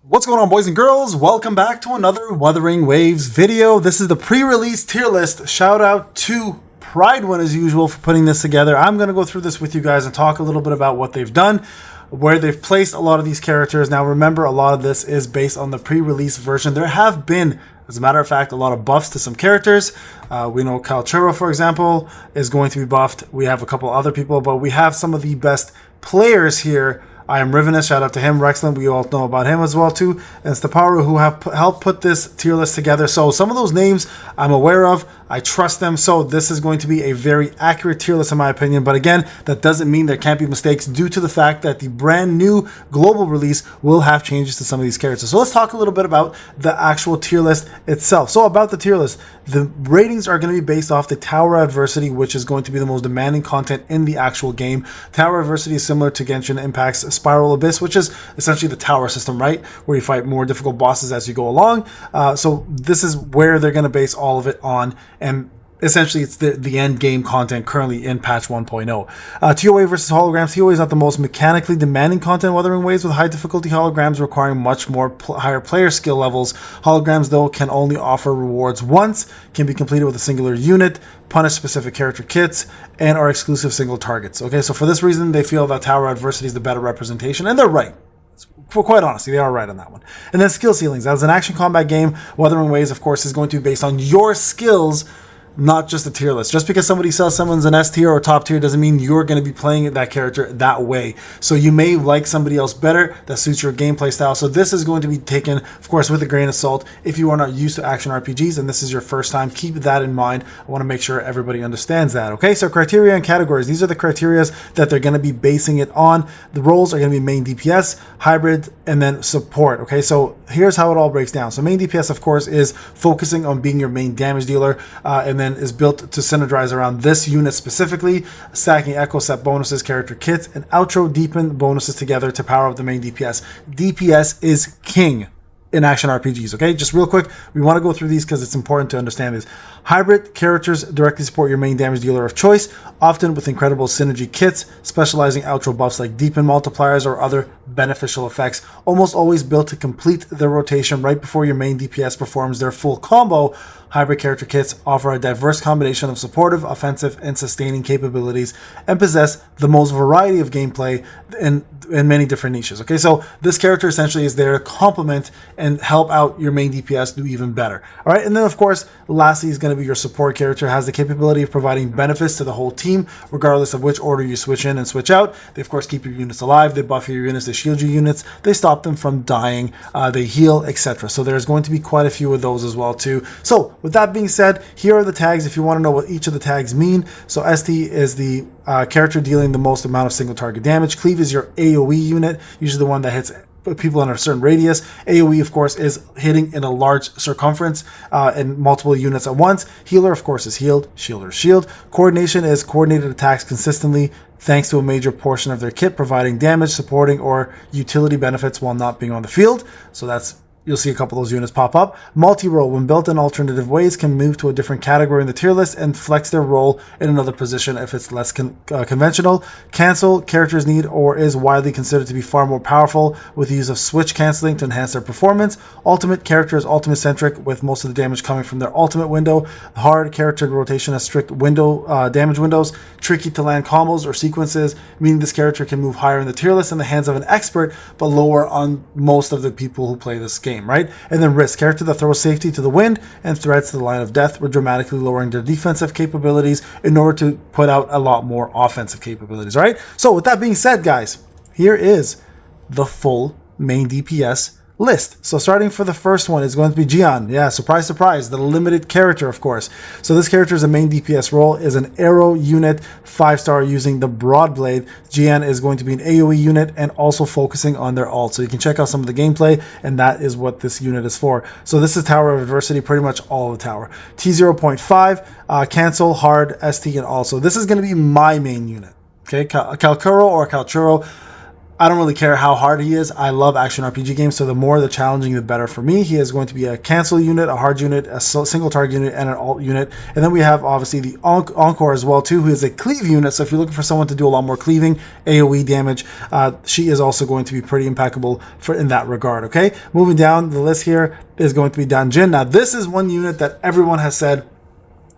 What's going on, boys and girls? Welcome back to another Wuthering Waves video. This is the pre-release tier list. Shout out to Prydwen as usual for putting this together. I'm going to go through this with you guys and talk a little bit about what they've done, where they've placed a lot of these characters. Now remember, a lot of this is based on the pre-release version. There have been, as a matter of fact, a lot of buffs to some characters. We know Kalchero, for example, is going to be buffed. We have a couple other people, but we have some of the best players here. I am Rivenous, shout out to him. Rexland, we all know about him as well too. And Staparu, who have helped put this tier list together. So some of those names I'm aware of. I trust them. So this is going to be a very accurate tier list in my opinion. But again, that doesn't mean there can't be mistakes due to the fact that the brand new global release will have changes to some of these characters. So let's talk a little bit about the actual tier list itself. So about the tier list, the ratings are going to be based off the Tower Adversity, which is going to be the most demanding content in the actual game. Tower Adversity is similar to Genshin Impact's Spiral Abyss, which is essentially the tower system, right? Where you fight more difficult bosses as you go along. So this is where they're going to base all of it on. And essentially, it's the end game content currently in patch 1.0. TOA versus holograms. TOA is not the most mechanically demanding content, Wuthering Waves, with high difficulty holograms requiring much more higher player skill levels. Holograms, though, can only offer rewards once, can be completed with a singular unit, punish specific character kits, and are exclusive single targets. Okay, so for this reason, they feel that Tower Adversity is the better representation, and they're right. For quite honestly, they are right on that one. And then skill ceilings. As an action combat game, Wuthering Waves, of course, is going to be based on your skills, not just a tier list. Just because somebody says someone's an S tier or top tier doesn't mean you're going to be playing that character that way. So you may like somebody else better that suits your gameplay style. So this is going to be taken, of course, with a grain of salt. If you are not used to action RPGs and this is your first time, keep that in mind. I want to make sure everybody understands that. Okay, so criteria and categories. These are the criteria that they're going to be basing it on. The roles are going to be main DPS, hybrid, and then support. Okay, so here's how it all breaks down. So main DPS, of course, is focusing on being your main damage dealer, and then is built to synergize around this unit specifically, stacking echo set bonuses, character kits, and outro deepen bonuses together to power up the main DPS. DPS is king in action RPGs, okay? Just real quick, we want to go through these because it's important to understand this. Hybrid characters directly support your main damage dealer of choice, often with incredible synergy kits, specializing outro buffs like deepen multipliers or other beneficial effects, almost always built to complete the rotation right before your main DPS performs their full combo. Hybrid character kits offer a diverse combination of supportive, offensive, and sustaining capabilities and possess the most variety of gameplay in many different niches. Okay, so this character essentially is there to complement and help out your main DPS do even better. All right, and then of course, lastly is going to be your support character. Has the capability of providing benefits to the whole team, regardless of which order you switch in and switch out. They of course keep your units alive, they buff your units, they shield your units, they stop them from dying, they heal, etc. So there's going to be quite a few of those as well too. So with that being said, here are the tags if you want to know what each of the tags mean. So ST is the character dealing the most amount of single target damage. Cleave is your AoE unit, usually the one that hits people in a certain radius. AoE, of course, is hitting in a large circumference and multiple units at once. Healer, of course, is healed. Shielder, shield. Coordination is coordinated attacks consistently thanks to a major portion of their kit providing damage, supporting, or utility benefits while not being on the field. So that's, you'll see a couple of those units pop up. Multi-role, when built in alternative ways, can move to a different category in the tier list and flex their role in another position if it's less conventional. Cancel, characters need or is widely considered to be far more powerful with the use of switch canceling to enhance their performance. Ultimate, character is ultimate centric with most of the damage coming from their ultimate window. Hard, character rotation has strict window damage windows. Tricky to land combos or sequences, meaning this character can move higher in the tier list in the hands of an expert, but lower on most of the people who play this game. Right? And then risk, character that throws safety to the wind and threats to the line of death, with dramatically lowering their defensive capabilities in order to put out a lot more offensive capabilities. Right? So with that being said, guys, here is the full main DPS list. So starting for the first one is going to be Jian. Yeah, surprise, surprise, the limited character, of course. So this character is a main DPS role, is an arrow unit, 5-star using the Broadblade. Jian is going to be an AoE unit and also focusing on their ult. So you can check out some of the gameplay, and that is what this unit is for. So this is Tower of Adversity, pretty much all of the tower. T0.5, cancel, hard, ST, and also. This is going to be my main unit. Okay, Kalchero or Kalchero. I don't really care how hard he is. I love action RPG games, so the more the challenging, the better for me. He is going to be a cancel unit, a hard unit, a single target unit, and an alt unit. And then we have obviously the Encore as well too, who is a cleave unit. So if you're looking for someone to do a lot more cleaving, AoE damage, she is also going to be pretty impeccable in that regard. Okay, moving down the list here is going to be Danjin. Now this is one unit that everyone has said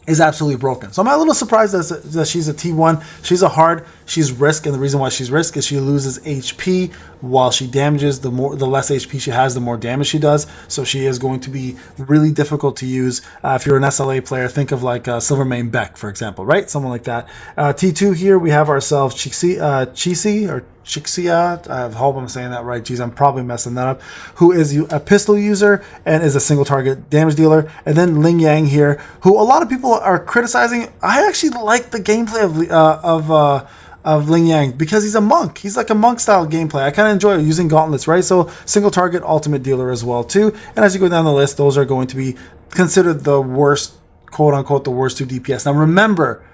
is absolutely broken. So I'm a little surprised that she's a T1. She's a hard, she's risk, and the reason why she's risk is she loses HP while she damages. The less HP she has, the more damage she does. So she is going to be really difficult to use. If you're an SLA player, think of like Silvermane Beck, for example, right? Someone like that. T2 here, we have ourselves Chixia, or Chixia, I hope I'm saying that right. Geez, I'm probably messing that up. Who is a pistol user and is a single target damage dealer. And then Ling Yang here, who a lot of people are criticizing. I actually like the gameplay of Ling Yang because he's a monk. He's like a monk style gameplay. I kind of enjoy using gauntlets, right? So single target ultimate dealer as well too. And as you go down the list, those are going to be considered the worst, quote unquote, the worst 2 DPS. Now remember,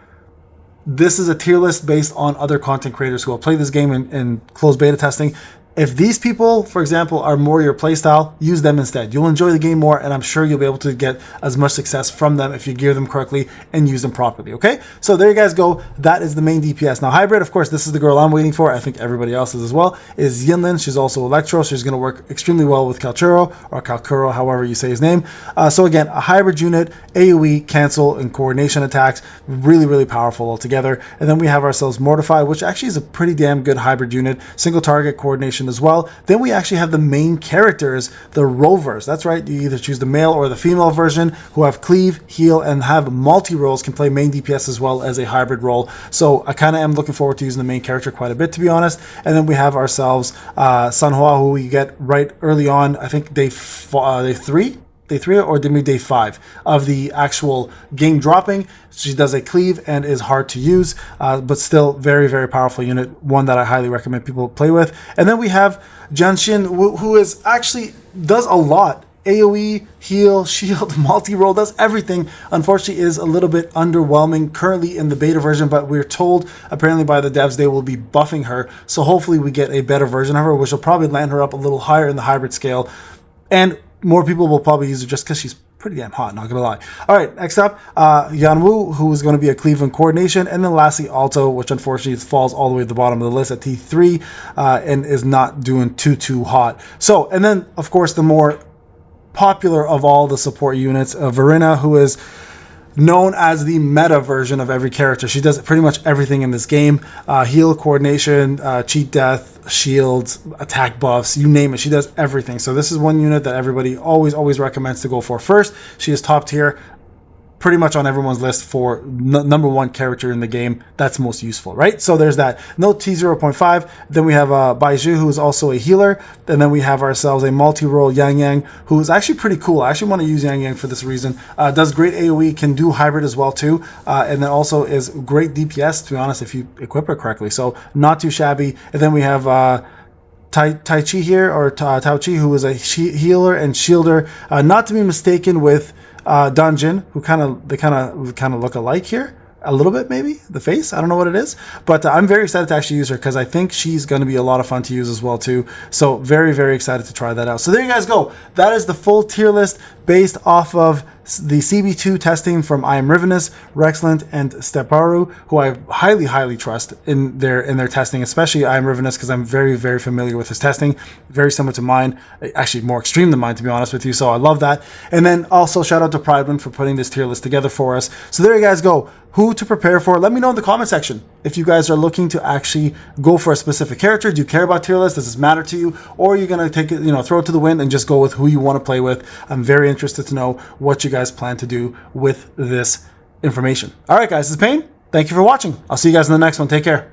this is a tier list based on other content creators who will play this game in closed beta testing. If these people, for example, are more your playstyle, use them instead. You'll enjoy the game more, and I'm sure you'll be able to get as much success from them if you gear them correctly and use them properly, okay? So there you guys go. That is the main DPS. Now, hybrid, of course, this is the girl I'm waiting for. I think everybody else is as well, is Yinlin. She's also Electro. She's going to work extremely well with Kalchuro, or Kalkuro, however you say his name. So again, a hybrid unit, AoE, cancel, and coordination attacks. Really, really powerful altogether. And then we have ourselves Mortify, which actually is a pretty damn good hybrid unit. Single target coordination as well. Then we actually have the main characters, the rovers. That's right, you either choose the male or the female version, who have cleave, heal, and have multi-roles, can play main DPS as well as a hybrid role. So I kind of am looking forward to using the main character quite a bit, to be honest. And then we have ourselves Sanhua, who we get right early on, I think day 3 or maybe day 5 of the actual game dropping. She does a cleave and is hard to use, but still very, very powerful unit. One that I highly recommend people play with. And then we have Janshin, who is actually does a lot. AoE, heal, shield, multi-roll, does everything. Unfortunately is a little bit underwhelming currently in the beta version, but we're told apparently by the devs they will be buffing her. So hopefully we get a better version of her, which will probably land her up a little higher in the hybrid scale. And more people will probably use her just because she's pretty damn hot, not gonna lie. All right, next up, Yanwu, who is going to be a Cleveland coordination, and then lastly Alto, which unfortunately falls all the way at the bottom of the list at T3 and is not doing too hot. So, and then of course the more popular of all the support units, Verena, who is known as the meta version of every character. She does pretty much everything in this game. Heal, coordination, cheat death, shields, attack buffs, you name it. She does everything. So this is one unit that everybody always recommends to go for first. She is top tier, pretty much on everyone's list for number 1 character in the game that's most useful, right? So there's that. No T0.5. Then we have Baiju, who is also a healer. And then we have ourselves a multi-role Yang Yang, who is actually pretty cool. I actually want to use Yang Yang for this reason. Does great AoE, can do hybrid as well too. And then also is great DPS, to be honest, if you equip her correctly. So not too shabby. And then we have Tai Chi here, or Tao Chi, who is a healer and shielder. Not to be mistaken with Dungeon, who kind of look alike here a little bit, maybe the face, I don't know what it is, but I'm very excited to actually use her because I think she's going to be a lot of fun to use as well too. So very, very excited to try that out. So there you guys go. That is the full tier list based off of the CB2 testing from I Am Ravenous, Rexland, and Steparu, who I highly trust in their testing, especially I Am Ravenous, because I'm very, very familiar with his testing. Very similar to mine, actually more extreme than mine, to be honest with you, so I love that. And then also shout out to Prydwen for putting this tier list together for us. So there you guys go. Who to prepare for? Let me know in the comment section if you guys are looking to actually go for a specific character. Do you care about tier lists? Does this matter to you? Or are you going to take it, throw it to the wind and just go with who you want to play with? I'm very interested to know what you guys plan to do with this information. All right, guys, this is Payne. Thank you for watching. I'll see you guys in the next one. Take care.